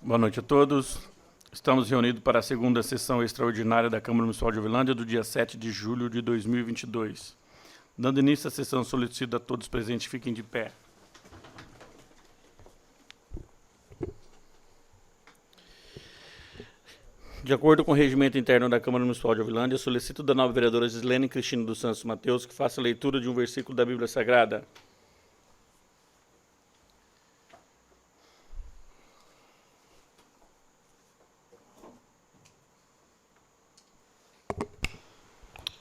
Boa noite a todos. Estamos reunidos para a segunda sessão extraordinária da Câmara Municipal de Uberlândia do dia 7 de julho de 2022. Dando início à sessão, solicito a todos presentes fiquem de pé. De acordo com o regimento interno da Câmara Municipal de Uberlândia, solicito da nova vereadora Gislene Cristina dos Santos Mateus que faça a leitura de um versículo da Bíblia Sagrada.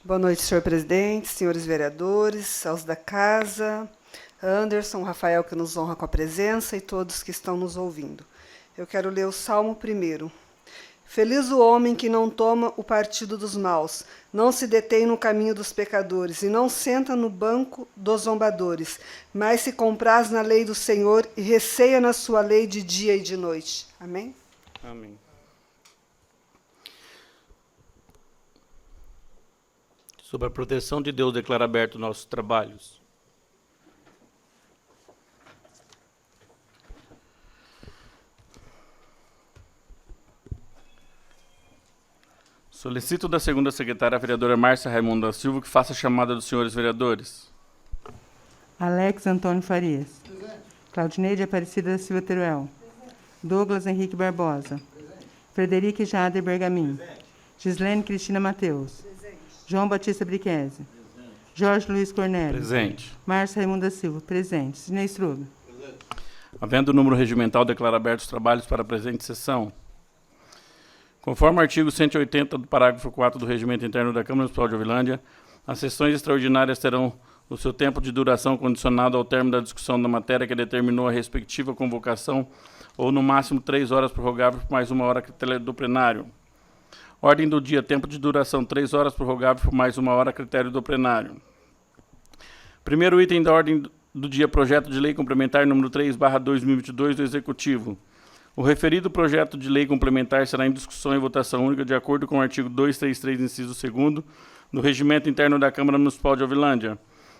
Boa noite, senhor presidente, senhores vereadores, aos da casa, Anderson, Rafael, que nos honra com a presença, e todos que estão nos ouvindo. Eu quero ler o Salmo 1. Feliz o homem que não toma o partido dos maus, não se detém no caminho dos pecadores, e não senta no banco dos zombadores, mas se compraz na lei do Senhor e receia na sua lei de dia e de noite. Amém? Amém. Sob a proteção de Deus, declaro aberto nossos trabalhos. Solicito da segunda secretária, a vereadora Márcia Raimundo da Silva, que faça a chamada dos senhores vereadores. Alex Antônio Farias. Presente. Claudineide Aparecida da Silva Teruel. Presente. Douglas Henrique Barbosa. Presente. Frederico Jader Bergamin. Presente. Gislene Cristina Mateus. Presente. João Batista Briquese. Presente. Jorge Luiz Cornélio. Presente. Márcia Raimundo da Silva. Presente. Sidney Struga. Presente. Havendo o número regimental, declaro abertos os trabalhos para a presente sessão. Conforme o artigo 180 do parágrafo 4 do Regimento Interno da Câmara Municipal de Uberlândia, as sessões extraordinárias terão o seu tempo de duração condicionado ao término da discussão da matéria que determinou a respectiva convocação, ou no máximo 3 horas prorrogável por mais 1 hora critério do plenário. Ordem do dia, tempo de duração 3 horas prorrogável por mais 1 hora critério do plenário. Primeiro item da ordem do dia, projeto de lei complementar número 3/2022 do Executivo. O referido projeto de lei complementar será em discussão e votação única de acordo com o artigo 233, inciso 2º, do Regimento Interno da Câmara Municipal de Uberlândia.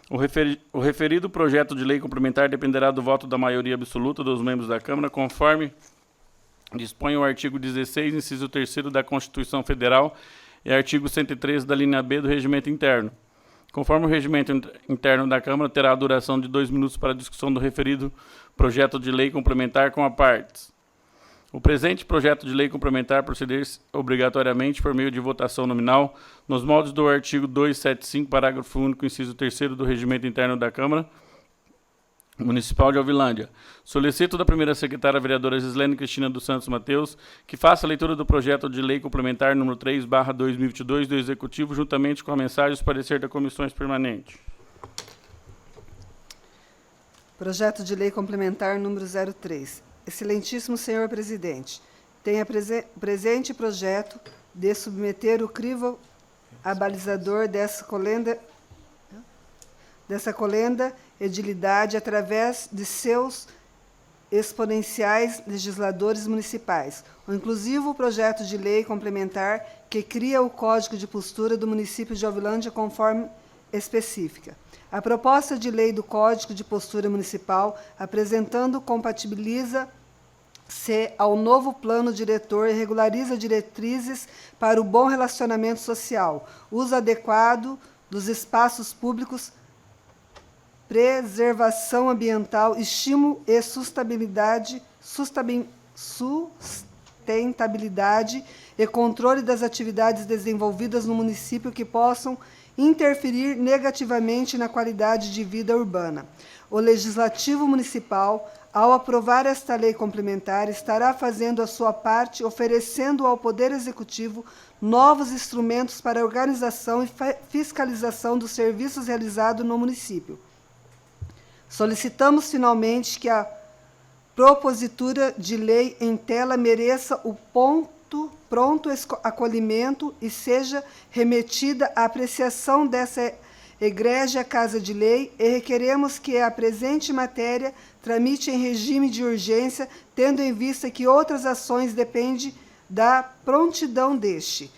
O referido projeto de lei complementar dependerá do voto da maioria absoluta dos membros da Câmara, conforme dispõe o artigo 16, inciso 3º da Constituição Federal e artigo 113 da linha B do Regimento Interno. Conforme o Regimento Interno da Câmara, terá a duração de 2 minutos para a discussão do referido projeto de lei complementar com a partes. O presente projeto de lei complementar proceder obrigatoriamente por meio de votação nominal, nos moldes do artigo 275, parágrafo único, inciso 3º do Regimento Interno da Câmara Municipal de Uberlândia. Solicito da primeira secretária, a vereadora Gislene Cristina dos Santos Mateus, que faça a leitura do projeto de lei complementar número 3/2022 do Executivo, juntamente com a mensagem e o parecer das comissões permanentes. Projeto de lei complementar número 03. Excelentíssimo senhor presidente, tenha presente projeto de submeter o crivo abalizador dessa colenda edilidade através de seus exponenciais legisladores municipais. O inclusivo projeto de lei complementar que cria o Código de Postura do município de Uberlândia conforme específica. A proposta de lei do Código de Postura Municipal, apresentando, compatibiliza-se ao novo plano diretor e regulariza diretrizes para o bom relacionamento social, uso adequado dos espaços públicos, preservação ambiental, estímulo e sustentabilidade e controle das atividades desenvolvidas no município que possam interferir negativamente na qualidade de vida urbana. O Legislativo Municipal, ao aprovar esta lei complementar, estará fazendo a sua parte, oferecendo ao Poder Executivo novos instrumentos para a organização e fiscalização dos serviços realizados no município. Solicitamos, finalmente, que a propositura de lei em tela mereça o pronto acolhimento e seja remetida à apreciação dessa egrégia Casa de Lei, e requeremos que a presente matéria tramite em regime de urgência, tendo em vista que outras ações dependem da prontidão deste.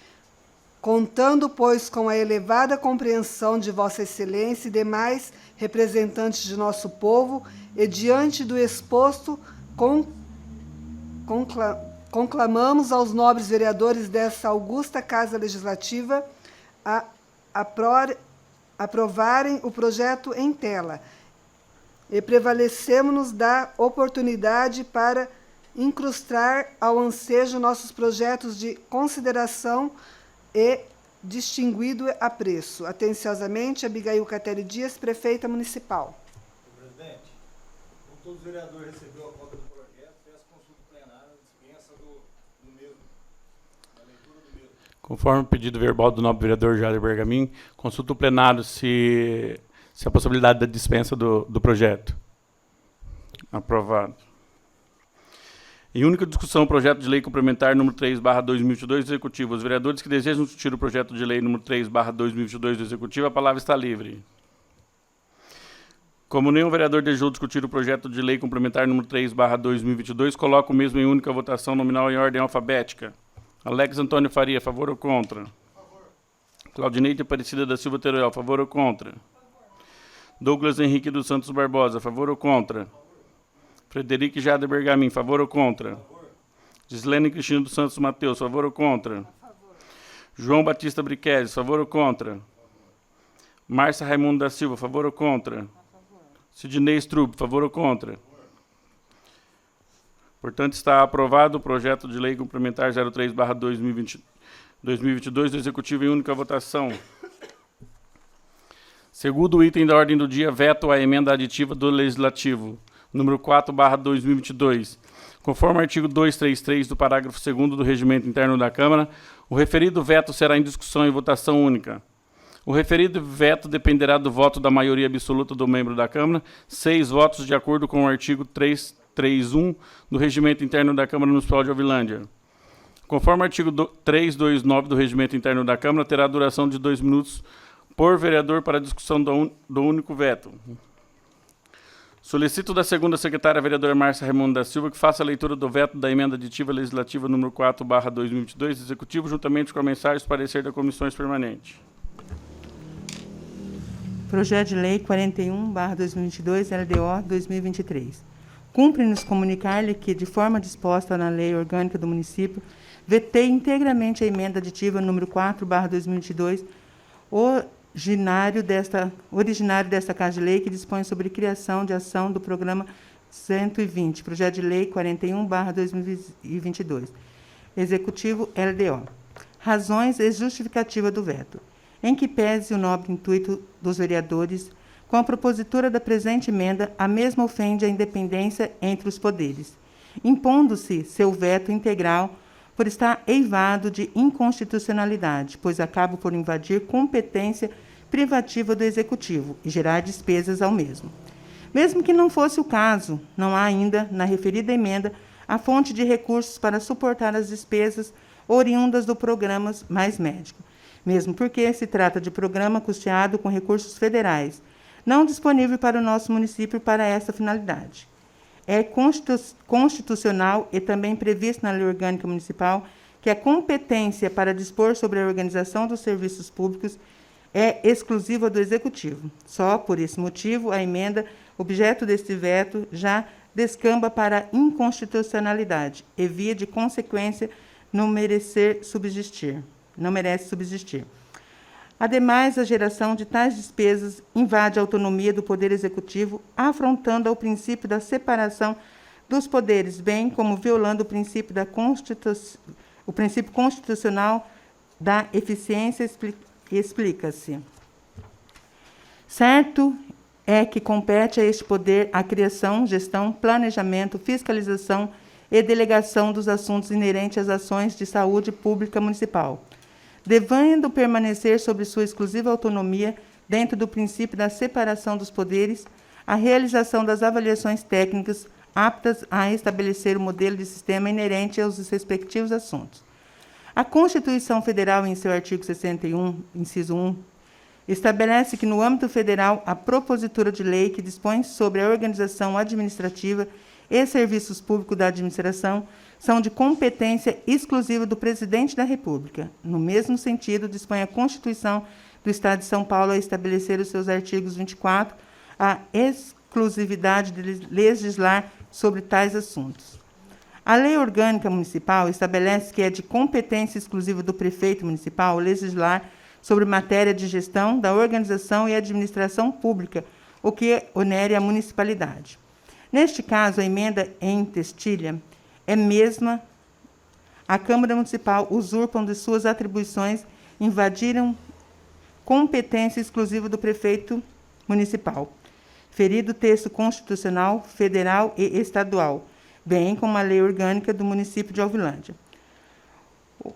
Contando, pois, com a elevada compreensão de Vossa Excelência e demais representantes de nosso povo, e diante do exposto, conclamamos aos nobres vereadores dessa augusta Casa Legislativa a aprovarem o projeto em tela e prevalecemos-nos da oportunidade para incrustar ao ansejo nossos projetos de consideração e distinguido apreço. Atenciosamente, Abigail Catelli Dias, Prefeita Municipal. Presidente, como todos os vereadores receberam a cópia do projeto, peço consulta plenária, dispensa do mesmo, da leitura do mesmo. Conforme o pedido verbal do nobre vereador Jader Bergamin, consulta o plenário se a possibilidade da dispensa do projeto. Aprovado. Em única discussão, o projeto de lei complementar número 3/2022 do Executivo. Os vereadores que desejam discutir o projeto de lei número 3/2022 do Executivo, a palavra está livre. Como nenhum vereador desejou discutir o projeto de lei complementar número 3/2022, coloco o mesmo em única votação nominal em ordem alfabética. Alex Antônio Faria, a favor ou contra? Favor. Claudineide Aparecida da Silva Teruel, a favor ou contra? Favor. Douglas Henrique dos Santos Barbosa, a favor ou contra? Favor. Frederico Jader Bergamin, favor ou contra? Favor. Gislene Cristina dos Santos Mateus, favor ou contra? Favor. João Batista Briqueses, favor ou contra? Márcia Raimundo da Silva, favor ou contra? Favor. Sidney Strub, favor ou contra? Favor. Portanto, está aprovado o projeto de lei complementar 03/2022 do Executivo em única votação. Segundo item da ordem do dia, veto à emenda aditiva do Legislativo, número 4/2022. Conforme o artigo 233 do parágrafo 2º do Regimento Interno da Câmara, o referido veto será em discussão e votação única. O referido veto dependerá do voto da maioria absoluta do membro da Câmara, 6 votos de acordo com o artigo 331 do Regimento Interno da Câmara Municipal de Ovilândia. Conforme o artigo 329 do Regimento Interno da Câmara, terá duração de 2 minutos por vereador para a discussão do único veto. Solicito da segunda secretária, a vereadora Márcia Raimundo da Silva, que faça a leitura do veto da emenda aditiva legislativa número 4/2022 do Executivo, juntamente com a mensagem de parecer da Comissões Permanentes. Projeto de Lei 41/2022, LDO 2023. Cumpre-nos comunicar-lhe que, de forma disposta na Lei Orgânica do Município, vetei integralmente a emenda aditiva número 4/2022, originário desta Casa de Lei, que dispõe sobre criação de ação do programa 120, Projeto de Lei 41/2022, Executivo LDO. Razões e justificativa do veto. Em que pese o nobre intuito dos vereadores, com a propositura da presente emenda, a mesma ofende a independência entre os poderes, impondo-se seu veto integral por estar eivado de inconstitucionalidade, pois acaba por invadir competência privativa do Executivo e gerar despesas ao mesmo. Mesmo que não fosse o caso, não há ainda, na referida emenda, a fonte de recursos para suportar as despesas oriundas do programa Mais Médico, mesmo porque se trata de programa custeado com recursos federais, não disponível para o nosso município para essa finalidade. É constitucional e também previsto na Lei Orgânica Municipal que a competência para dispor sobre a organização dos serviços públicos é exclusiva do Executivo. Só por esse motivo, a emenda, objeto deste veto, já descamba para a inconstitucionalidade e, via de consequência, não merece subsistir. Ademais, a geração de tais despesas invade a autonomia do Poder Executivo, afrontando ao princípio da separação dos poderes, bem como violando o princípio constitucional da eficiência. Explica-se. Certo é que compete a este poder a criação, gestão, planejamento, fiscalização e delegação dos assuntos inerentes às ações de saúde pública municipal, devendo permanecer sob sua exclusiva autonomia, dentro do princípio da separação dos poderes, a realização das avaliações técnicas aptas a estabelecer o modelo de sistema inerente aos respectivos assuntos. A Constituição Federal, em seu artigo 61, inciso 1, estabelece que, no âmbito federal, a propositura de lei que dispõe sobre a organização administrativa e serviços públicos da administração são de competência exclusiva do Presidente da República. No mesmo sentido, dispõe a Constituição do Estado de São Paulo a estabelecer os seus artigos 24 a exclusividade de legislar sobre tais assuntos. A Lei Orgânica Municipal estabelece que é de competência exclusiva do prefeito municipal legislar sobre matéria de gestão da organização e administração pública, o que onere a municipalidade. Neste caso, a emenda em textilha é mesma. A Câmara Municipal usurpam de suas atribuições, invadiram competência exclusiva do prefeito municipal, ferido o texto constitucional, federal e estadual, bem como a lei orgânica do município de Alvilândia.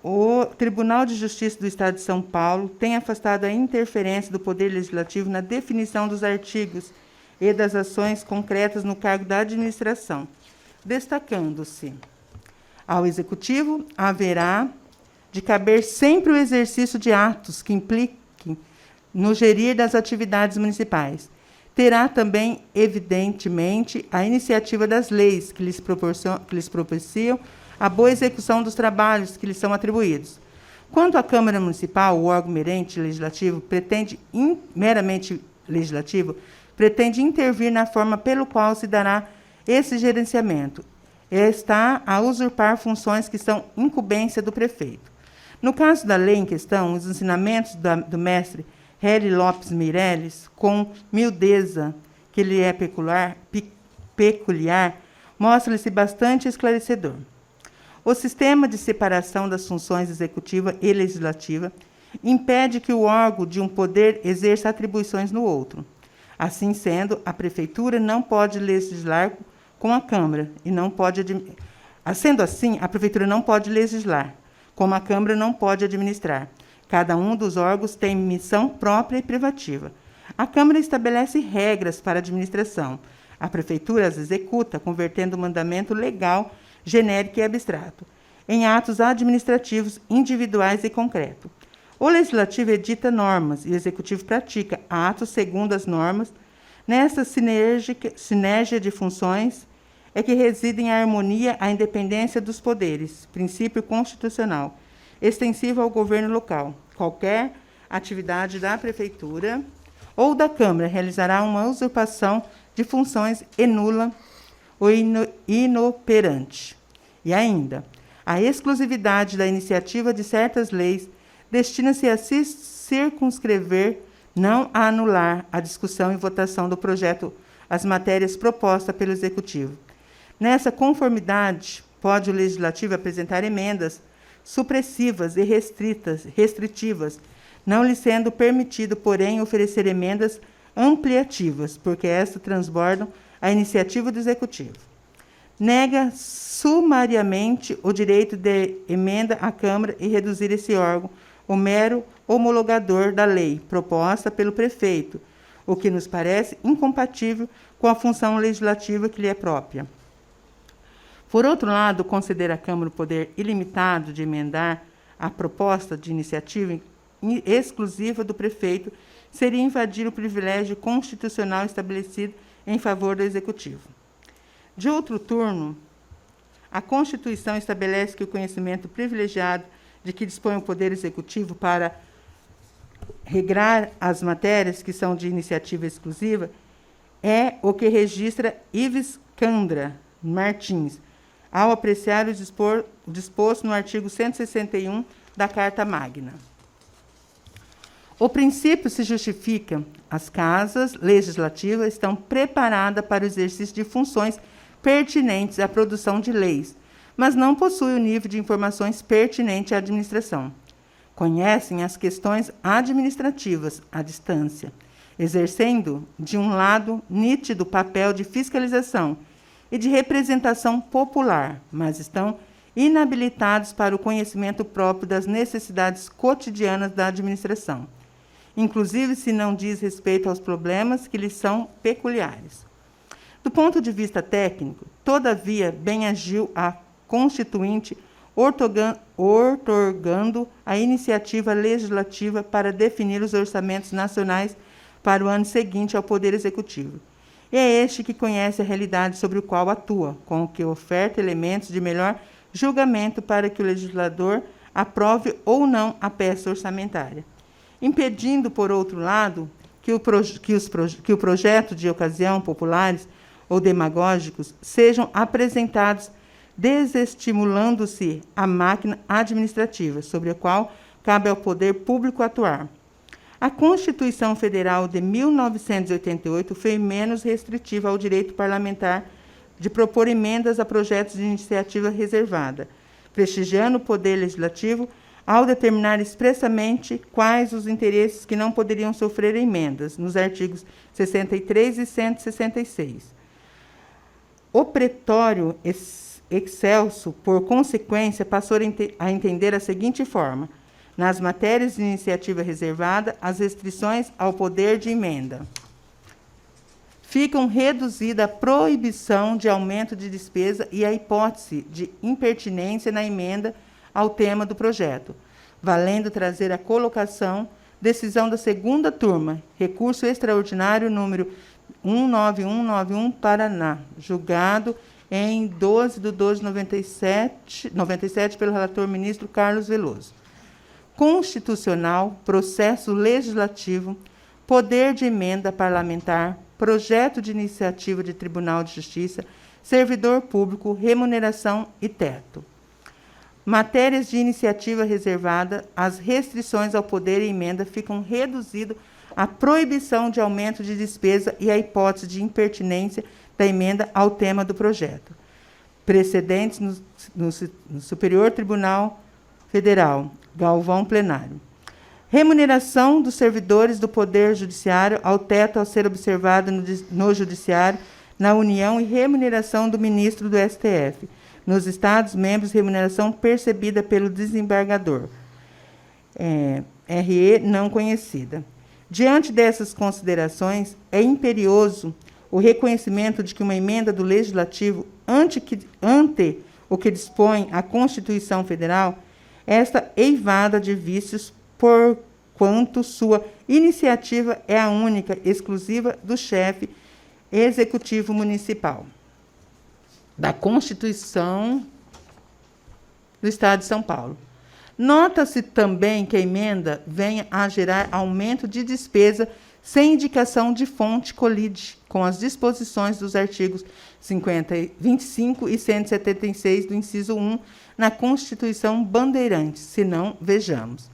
O Tribunal de Justiça do Estado de São Paulo tem afastado a interferência do Poder Legislativo na definição dos artigos e das ações concretas no cargo da administração, destacando-se: ao Executivo haverá de caber sempre o exercício de atos que impliquem no gerir das atividades municipais. Terá também, evidentemente, a iniciativa das leis que lhes propiciam a boa execução dos trabalhos que lhes são atribuídos. Quanto à Câmara Municipal, o órgão meramente legislativo meramente legislativo, pretende intervir na forma pelo qual se dará esse gerenciamento. Está a usurpar funções que são incumbência do prefeito. No caso da lei em questão, os ensinamentos do mestre Hélio Lopes Meirelles, com miudeza que lhe é peculiar, mostra-se bastante esclarecedor. O sistema de separação das funções executiva e legislativa impede que o órgão de um poder exerça atribuições no outro. Assim sendo, a Prefeitura não pode legislar com a Câmara e não pode... Sendo assim, a Prefeitura não pode legislar, como a Câmara não pode administrar. Cada um dos órgãos tem missão própria e privativa. A Câmara estabelece regras para a administração. A Prefeitura as executa, convertendo o mandamento legal, genérico e abstrato, em atos administrativos individuais e concretos. O Legislativo edita normas e o Executivo pratica atos segundo as normas. Nessa sinergia de funções é que reside a harmonia, a independência dos poderes, princípio constitucional, extensivo ao governo local. Qualquer atividade da Prefeitura ou da Câmara realizará uma usurpação de funções e nula ou inoperante. E ainda, a exclusividade da iniciativa de certas leis destina-se a se circunscrever, não a anular a discussão e votação do projeto, as matérias propostas pelo Executivo. Nessa conformidade, pode o Legislativo apresentar emendas supressivas e restritivas, não lhe sendo permitido, porém, oferecer emendas ampliativas, porque estas transbordam a iniciativa do Executivo. Nega sumariamente o direito de emenda à Câmara e reduzir esse órgão, o mero homologador da lei proposta pelo prefeito, o que nos parece incompatível com a função legislativa que lhe é própria. Por outro lado, conceder à Câmara o poder ilimitado de emendar a proposta de iniciativa exclusiva do prefeito seria invadir o privilégio constitucional estabelecido em favor do Executivo. De outro turno, a Constituição estabelece que o conhecimento privilegiado de que dispõe o Poder Executivo para regrar as matérias que são de iniciativa exclusiva é o que registra Ives Candra Martins, ao apreciar o disposto no artigo 161 da Carta Magna. O princípio se justifica. As casas legislativas estão preparadas para o exercício de funções pertinentes à produção de leis, mas não possuem o nível de informações pertinente à administração. Conhecem as questões administrativas à distância, exercendo, de um lado, nítido papel de fiscalização e de representação popular, mas estão inabilitados para o conhecimento próprio das necessidades cotidianas da administração, inclusive se não diz respeito aos problemas que lhes são peculiares. Do ponto de vista técnico, todavia, bem agiu a Constituinte, outorgando a iniciativa legislativa para definir os orçamentos nacionais para o ano seguinte ao Poder Executivo. E é este que conhece a realidade sobre o qual atua, com o que oferta elementos de melhor julgamento para que o legislador aprove ou não a peça orçamentária, impedindo, por outro lado, que o projeto de ocasião populares ou demagógicos sejam apresentados desestimulando-se a máquina administrativa, sobre a qual cabe ao poder público atuar. A Constituição Federal de 1988 foi menos restritiva ao direito parlamentar de propor emendas a projetos de iniciativa reservada, prestigiando o poder legislativo ao determinar expressamente quais os interesses que não poderiam sofrer emendas, nos artigos 63 e 166. O pretório excelso, por consequência, passou a entender a seguinte forma: nas matérias de iniciativa reservada, as restrições ao poder de emenda ficam reduzida a proibição de aumento de despesa e a hipótese de impertinência na emenda ao tema do projeto, valendo trazer a colocação decisão da segunda turma, recurso extraordinário número 19191, Paraná, julgado em 12/12/97 pelo relator ministro Carlos Veloso. Constitucional, processo legislativo, poder de emenda parlamentar, projeto de iniciativa de Tribunal de Justiça, servidor público, remuneração e teto. Matérias de iniciativa reservada, as restrições ao poder e emenda ficam reduzidas à proibição de aumento de despesa e à hipótese de impertinência da emenda ao tema do projeto. Precedentes no Superior Tribunal Federal, Galvão Plenário. Remuneração dos servidores do Poder Judiciário ao teto a ser observado no Judiciário, na União, e remuneração do ministro do STF. Nos Estados-membros, remuneração percebida pelo desembargador. RE não conhecida. Diante dessas considerações, é imperioso o reconhecimento de que uma emenda do Legislativo, ante o que dispõe a Constituição Federal, esta eivada de vícios, porquanto sua iniciativa é a única, exclusiva do chefe executivo municipal da Constituição do Estado de São Paulo. Nota-se também que a emenda venha a gerar aumento de despesa sem indicação de fonte, colide com as disposições dos artigos 25 e 176 do inciso 1 na Constituição Bandeirantes, se não, vejamos.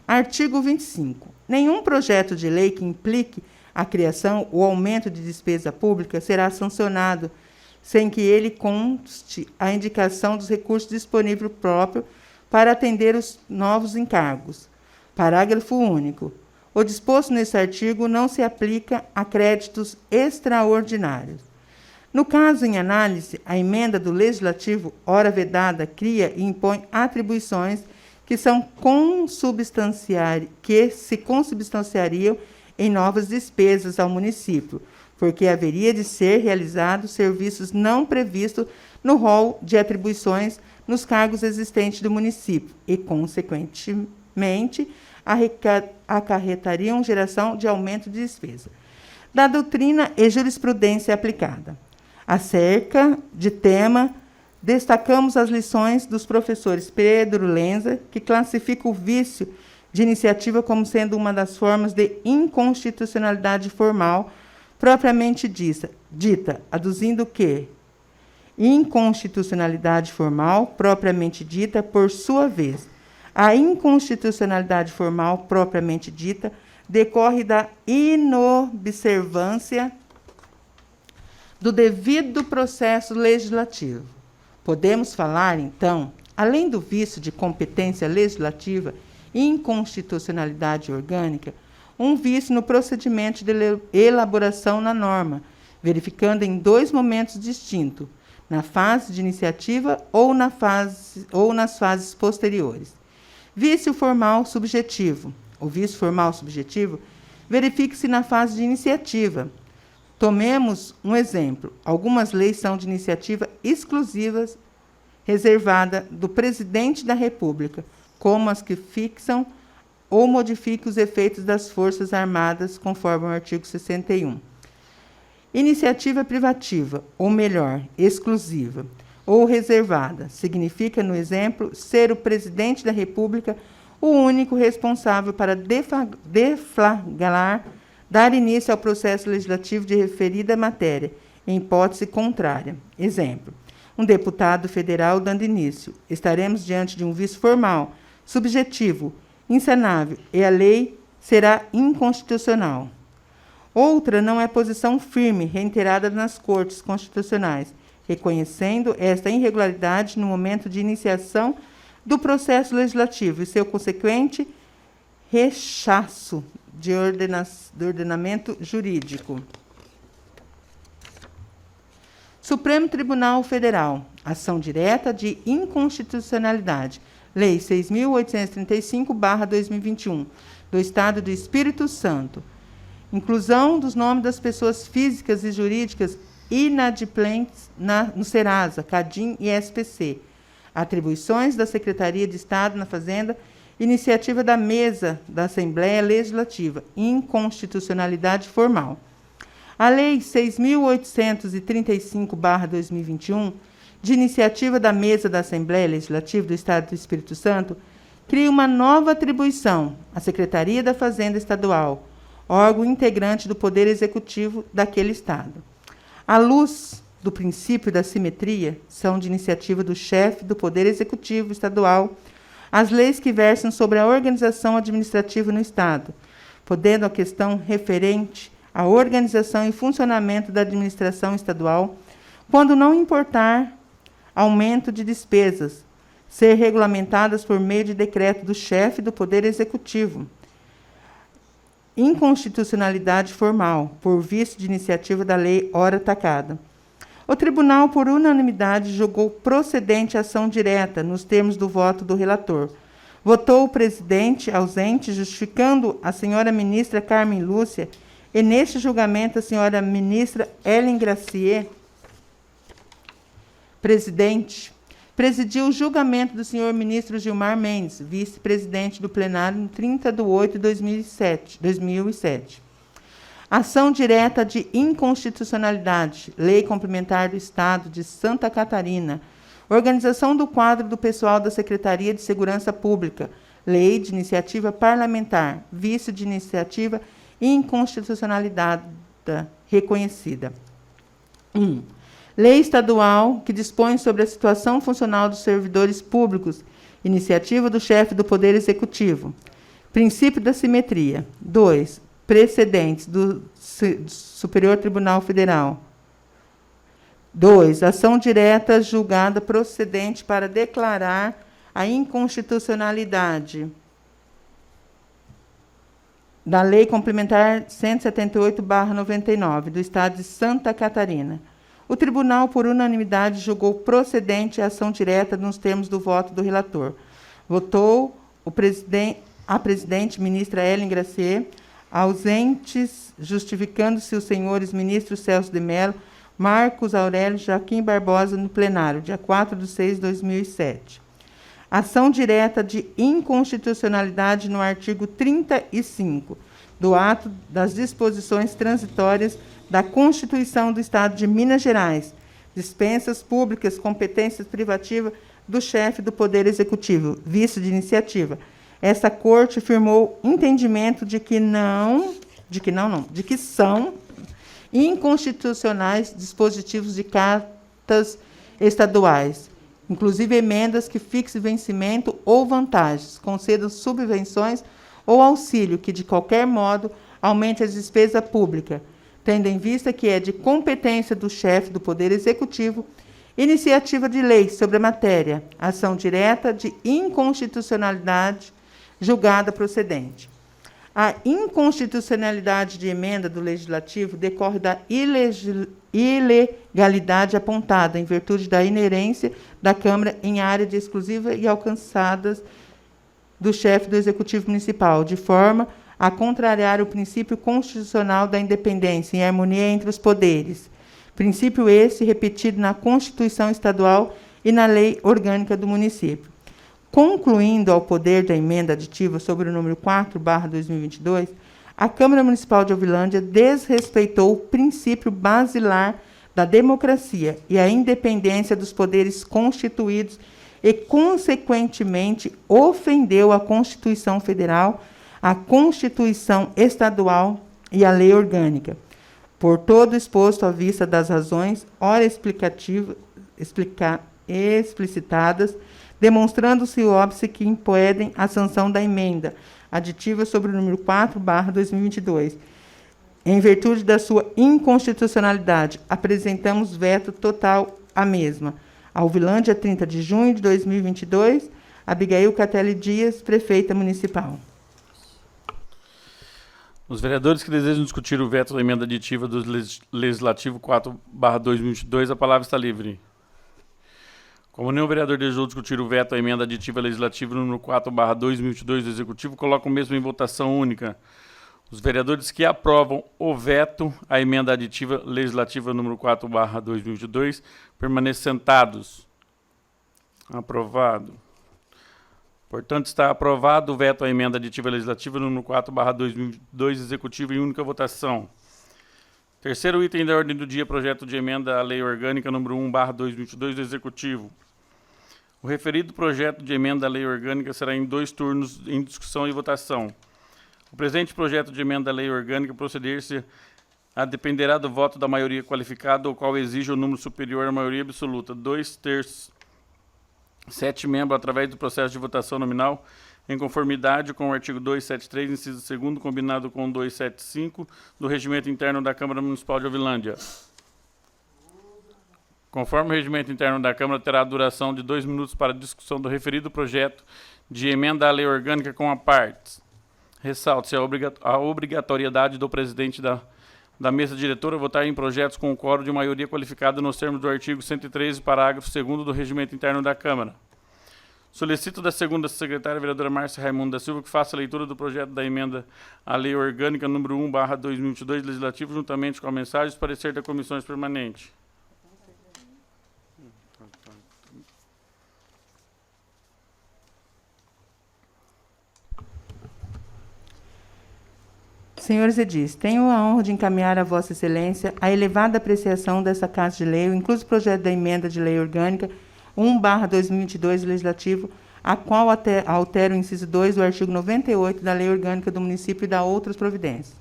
Artigo 25. Nenhum projeto de lei que implique a criação ou aumento de despesa pública será sancionado sem que ele conste a indicação dos recursos disponíveis próprio para atender os novos encargos. Parágrafo único. O disposto nesse artigo não se aplica a créditos extraordinários. No caso em análise, a emenda do Legislativo, ora vedada, cria e impõe atribuições que se consubstanciariam em novas despesas ao município, porque haveria de ser realizados serviços não previstos no rol de atribuições nos cargos existentes do município e, consequentemente, acarretariam geração de aumento de despesa. Da doutrina e jurisprudência aplicada. Acerca de tema, destacamos as lições dos professores Pedro Lenza, que classifica o vício de iniciativa como sendo uma das formas de inconstitucionalidade formal propriamente dita, aduzindo que inconstitucionalidade formal propriamente dita, por sua vez, a inconstitucionalidade formal propriamente dita decorre da inobservância do devido processo legislativo. Podemos falar, então, além do vício de competência legislativa e inconstitucionalidade orgânica, um vício no procedimento de elaboração na norma, verificando em dois momentos distintos, na fase de iniciativa ou nas fases posteriores. Vício formal subjetivo. O vício formal subjetivo verifica-se na fase de iniciativa. Tomemos um exemplo. Algumas leis são de iniciativa exclusiva, reservada do presidente da República, como as que fixam ou modificam os efeitos das Forças Armadas, conforme o artigo 61. Iniciativa privativa, ou melhor, exclusiva, ou reservada, significa, no exemplo, ser o presidente da República o único responsável para deflagrar, dar início ao processo legislativo de referida matéria, em hipótese contrária. Exemplo: um deputado federal dando início. Estaremos diante de um vício formal, subjetivo, insanável, e a lei será inconstitucional. Outra não é posição firme, reiterada nas cortes constitucionais, reconhecendo esta irregularidade no momento de iniciação do processo legislativo e seu consequente rechaço do ordenamento jurídico. Supremo Tribunal Federal. Ação direta de inconstitucionalidade. Lei 6.835/2021, do Estado do Espírito Santo. Inclusão dos nomes das pessoas físicas e jurídicas inadimplentes no Serasa, CADIM e SPC. Atribuições da Secretaria de Estado na Fazenda, iniciativa da Mesa da Assembleia Legislativa, inconstitucionalidade formal. A Lei 6.835/2021, de iniciativa da Mesa da Assembleia Legislativa do Estado do Espírito Santo, cria uma nova atribuição à Secretaria da Fazenda Estadual, órgão integrante do Poder Executivo daquele Estado. À luz do princípio da simetria, são de iniciativa do chefe do Poder Executivo Estadual as leis que versam sobre a organização administrativa no Estado, podendo a questão referente à organização e funcionamento da administração estadual, quando não importar aumento de despesas, ser regulamentadas por meio de decreto do chefe do Poder Executivo. Inconstitucionalidade formal, por vício de iniciativa da lei ora atacada. O tribunal, por unanimidade, julgou procedente a ação direta, nos termos do voto do relator. Votou o presidente ausente, justificando a senhora ministra Carmen Lúcia, e neste julgamento a senhora ministra Ellen Gracier, presidente, presidiu o julgamento do senhor ministro Gilmar Mendes, vice-presidente do plenário, no 30/8/2007. Ação direta de inconstitucionalidade, Lei Complementar do Estado de Santa Catarina, organização do quadro do pessoal da Secretaria de Segurança Pública, Lei de Iniciativa Parlamentar, vício de iniciativa inconstitucionalidade reconhecida. 1. Lei estadual que dispõe sobre a situação funcional dos servidores públicos, iniciativa do chefe do Poder Executivo. Princípio da simetria. 2. Precedentes do Superior Tribunal Federal. 2. Ação direta julgada procedente para declarar a inconstitucionalidade da Lei Complementar 178/99, do Estado de Santa Catarina. O tribunal, por unanimidade, julgou procedente a ação direta nos termos do voto do relator. Votou a presidente, ministra Ellen Gracier, ausentes, justificando-se os senhores ministros Celso de Mello, Marcos Aurélio Joaquim Barbosa, no plenário, dia 4/6/2007. Ação direta de inconstitucionalidade no artigo 35 do ato das disposições transitórias da Constituição do Estado de Minas Gerais, dispensas públicas, competências privativas do chefe do Poder Executivo, vício de iniciativa. Essa corte firmou entendimento de que são inconstitucionais dispositivos de cartas estaduais, inclusive emendas que fixem vencimento ou vantagens, concedam subvenções ou auxílio que, de qualquer modo, aumente a despesa pública, tendo em vista que é de competência do chefe do Poder Executivo iniciativa de lei sobre a matéria, ação direta de inconstitucionalidade julgada procedente. A inconstitucionalidade de emenda do Legislativo decorre da ilegalidade apontada em virtude da inerência da Câmara em área de exclusiva e alcançadas do chefe do Executivo Municipal, de forma a contrariar o princípio constitucional da independência em harmonia entre os poderes. Princípio esse repetido na Constituição Estadual e na Lei Orgânica do Município. Concluindo ao poder da emenda aditiva sobre o número 4/2022, a Câmara Municipal de Ovilândia desrespeitou o princípio basilar da democracia e a independência dos poderes constituídos e, consequentemente, ofendeu a Constituição Federal, a Constituição Estadual e a Lei Orgânica. Por todo exposto à vista das razões, ora explicativas explicitadas, demonstrando-se o óbice que impedem a sanção da emenda aditiva sobre o número 4/2022. Em virtude da sua inconstitucionalidade, apresentamos veto total à mesma. Alvilândia, 30 de junho de 2022, Abigail Catelli Dias, prefeita municipal. Os vereadores que desejam discutir o veto da emenda aditiva do Legislativo 4/2022, a palavra está livre. Como nenhum vereador desejou discutir o veto à emenda aditiva legislativa número 4/2022 do Executivo, coloca o mesmo em votação única. Os vereadores que aprovam o veto à emenda aditiva legislativa número 4/2022 permanecem sentados. Aprovado. Portanto, está aprovado o veto à emenda aditiva legislativa número 4/2022 Executivo em única votação. Terceiro item da ordem do dia, projeto de emenda à Lei Orgânica número 1/2022 do Executivo. O referido projeto de emenda à Lei Orgânica será em 2 turnos em discussão e votação. O presente projeto de emenda à Lei Orgânica proceder-se a dependerá do voto da maioria qualificada, o qual exige o número superior à maioria absoluta, 2/3, 7 membros, através do processo de votação nominal, em conformidade com o artigo 273, inciso 2º, combinado com o 275 do Regimento Interno da Câmara Municipal de Alvilândia. Conforme o Regimento Interno da Câmara, terá a duração de 2 minutos para a discussão do referido projeto de emenda à Lei Orgânica com a partes. Ressalta-se a obrigatoriedade do presidente da mesa diretora votar em projetos com o quórum de maioria qualificada nos termos do artigo 113, parágrafo 2º do Regimento Interno da Câmara. Solicito da segunda secretária, vereadora Márcia Raimundo da Silva, que faça a leitura do projeto da emenda à Lei Orgânica número 1/2022 Legislativo, juntamente com a mensagem e parecer da comissões permanentes. Senhores edis, tenho a honra de encaminhar a Vossa Excelência a elevada apreciação dessa Casa de Lei, incluso o projeto da emenda de Lei Orgânica 1/2022 Legislativo, a qual altera o inciso 2 do artigo 98 da Lei Orgânica do Município e dá outras providências.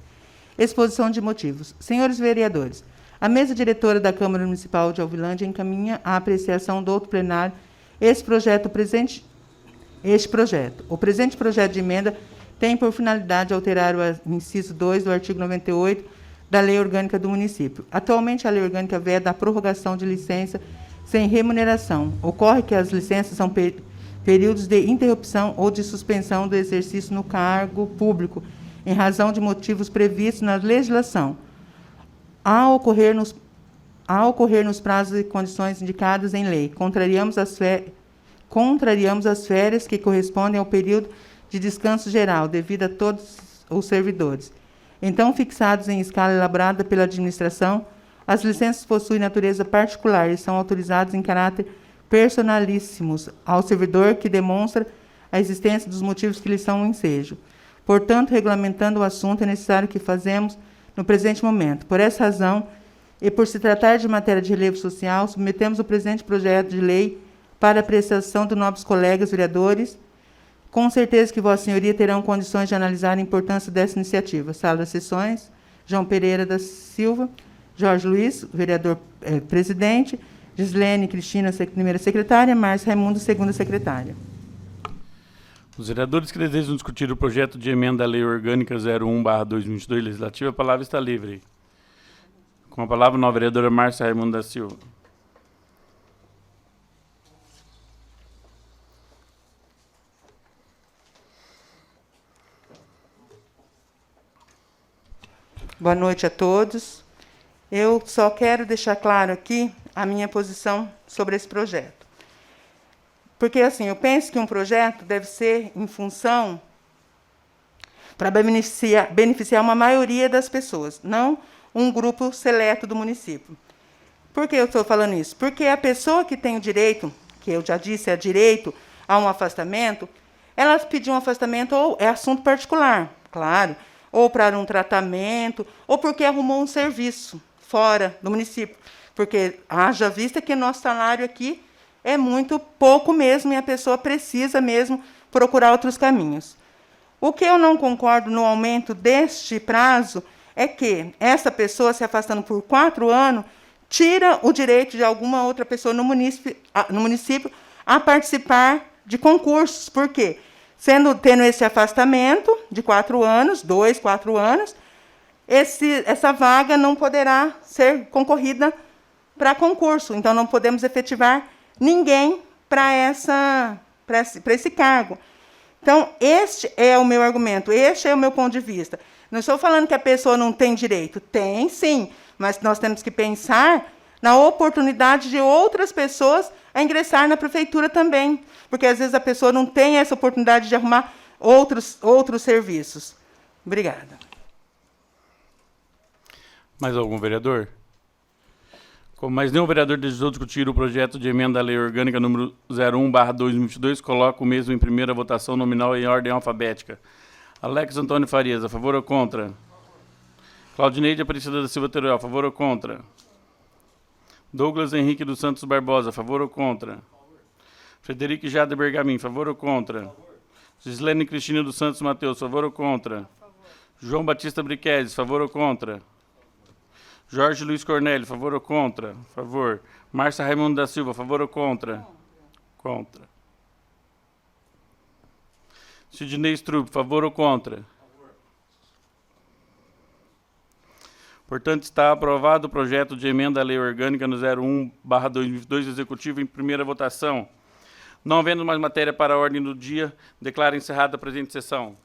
Exposição de motivos. Senhores vereadores, a mesa diretora da Câmara Municipal de Alvilândia encaminha a apreciação do outro plenário este projeto. O presente projeto de emenda tem por finalidade alterar o inciso 2 do artigo 98 da Lei Orgânica do Município. Atualmente, a Lei Orgânica veda a prorrogação de licença sem remuneração. Ocorre que as licenças são períodos de interrupção ou de suspensão do exercício no cargo público, em razão de motivos previstos na legislação, a ocorrer nos prazos e condições indicados em lei. Contrariamos as férias que correspondem ao período de descanso geral, devido a todos os servidores. Então, fixados em escala elaborada pela administração, as licenças possuem natureza particular e são autorizadas em caráter personalíssimos ao servidor que demonstra a existência dos motivos que lhe são um ensejo. Portanto, regulamentando o assunto, é necessário que fazemos no presente momento. Por essa razão, e por se tratar de matéria de relevo social, submetemos o presente projeto de lei para apreciação dos nobres colegas vereadores. Com certeza que Vossa Senhoria terão condições de analisar a importância dessa iniciativa. Sala das Sessões, João Pereira da Silva, Jorge Luiz, vereador presidente, Gislene Cristina, primeira secretária, Márcia Raimundo, segunda secretária. Os vereadores que desejam discutir o projeto de emenda à Lei Orgânica 01/2022 Legislativa, a palavra está livre. Com a palavra, a vereadora Márcia Raimundo da Silva. Boa noite a todos. Eu só quero deixar claro aqui a minha posição sobre esse projeto. Porque, assim, eu penso que um projeto deve ser em função para beneficiar uma maioria das pessoas, não um grupo seleto do município. Por que eu estou falando isso? Porque a pessoa que tem o direito, que eu já disse, é direito a um afastamento, ela pediu um afastamento ou é assunto particular, claro, ou para um tratamento, ou porque arrumou um serviço fora do município. Porque haja vista que nosso salário aqui é muito pouco mesmo e a pessoa precisa mesmo procurar outros caminhos. O que eu não concordo no aumento deste prazo é que essa pessoa, se afastando por 4 anos, tira o direito de alguma outra pessoa no município a participar de concursos. Por quê? Tendo esse afastamento de 4 anos, 2, 4 anos, essa vaga não poderá ser concorrida para concurso. Então, não podemos efetivar ninguém para esse cargo. Então, este é o meu argumento, este é o meu ponto de vista. Não estou falando que a pessoa não tem direito. Tem, sim, mas nós temos que pensar na oportunidade de outras pessoas a ingressar na prefeitura também, porque, às vezes, a pessoa não tem essa oportunidade de arrumar outros serviços. Obrigada. Mais algum vereador? Como mais nenhum vereador desejou discutir o projeto de emenda à Lei Orgânica número 01/2022, coloco o mesmo em primeira votação nominal em ordem alfabética. Alex Antônio Farias, a favor ou contra? Claudineide Aparecida da Silva Teruel, a favor ou contra? Douglas Henrique dos Santos Barbosa, a favor ou contra? Frederico Jade Bergamin, a favor ou contra? Gislene Cristina dos Santos Mateus, a favor ou contra? João Batista Briqueses, a favor ou contra? Jorge Luiz Cornélio, favor ou contra? Favor. Márcia Raimundo da Silva, favor ou contra? Contra. Sidney Strupp, favor ou contra? Favor. Portanto, está aprovado o projeto de emenda à Lei Orgânica no 01/2022, executivo, em primeira votação. Não havendo mais matéria para a ordem do dia, declaro encerrada a presente sessão.